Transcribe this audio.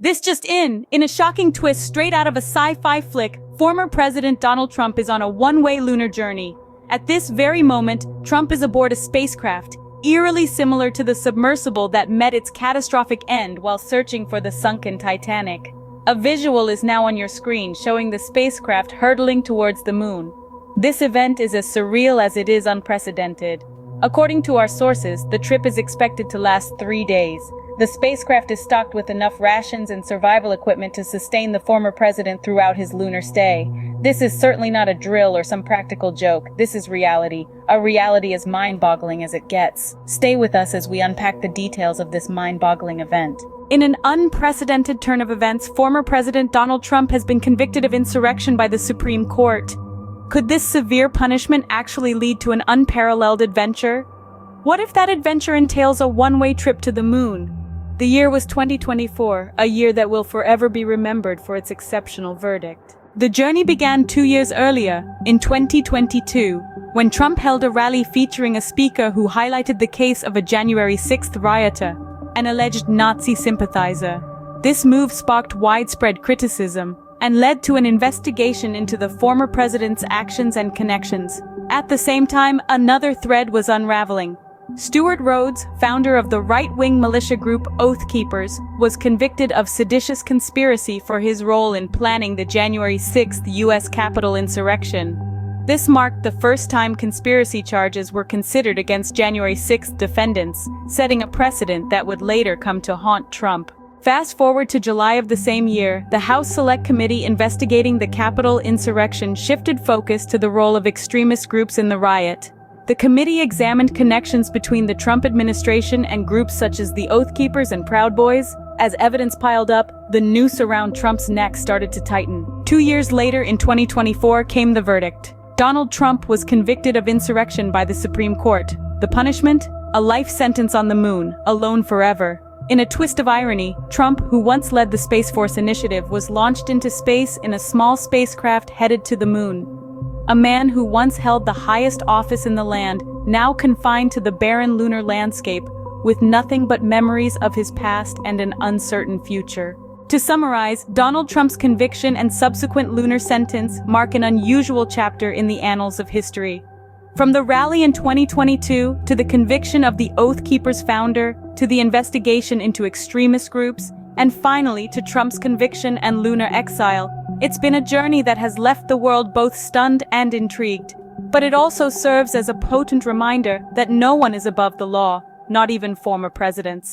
This just in a shocking twist straight out of a sci-fi flick, former President Donald Trump is on a one-way lunar journey. At this very moment, Trump is aboard a spacecraft, eerily similar to the submersible that met its catastrophic end while searching for the sunken Titanic. A visual is now on your screen showing the spacecraft hurtling towards the moon. This event is as surreal as it is unprecedented. According to our sources, the trip is expected to last 3 days. The spacecraft is stocked with enough rations and survival equipment to sustain the former president throughout his lunar stay. This is certainly not a drill or some practical joke. This is reality. A reality as mind-boggling as it gets. Stay with us as we unpack the details of this mind-boggling event. In an unprecedented turn of events, former President Donald Trump has been convicted of insurrection by the Supreme Court. Could this severe punishment actually lead to an unparalleled adventure? What if that adventure entails a one-way trip to the moon? The year was 2024, a year that will forever be remembered for its exceptional verdict. The journey began 2 years earlier, in 2022, when Trump held a rally featuring a speaker who highlighted the case of a January 6th rioter, an alleged Nazi sympathizer. This move sparked widespread criticism and led to an investigation into the former president's actions and connections. At the same time, another thread was unraveling. Stewart Rhodes, founder of the right-wing militia group Oath Keepers, was convicted of seditious conspiracy for his role in planning the January 6th U.S. Capitol insurrection. This marked the first time conspiracy charges were considered against January 6th defendants, setting a precedent that would later come to haunt Trump. Fast forward to July of the same year, the House Select Committee investigating the Capitol insurrection shifted focus to the role of extremist groups in the riot. The committee examined connections between the Trump administration and groups such as the Oath Keepers and Proud Boys. As evidence piled up, the noose around Trump's neck started to tighten. 2 years later, in 2024, came the verdict. Donald Trump was convicted of insurrection by the Supreme Court. The punishment? A life sentence on the moon, alone forever. In a twist of irony, Trump, who once led the Space Force initiative, was launched into space in a small spacecraft headed to the moon. A man who once held the highest office in the land, now confined to the barren lunar landscape, with nothing but memories of his past and an uncertain future. To summarize, Donald Trump's conviction and subsequent lunar sentence mark an unusual chapter in the annals of history. From the rally in 2022, to the conviction of the Oath Keepers founder, to the investigation into extremist groups, and finally to Trump's conviction and lunar exile, it's been a journey that has left the world both stunned and intrigued. But it also serves as a potent reminder that no one is above the law, not even former presidents.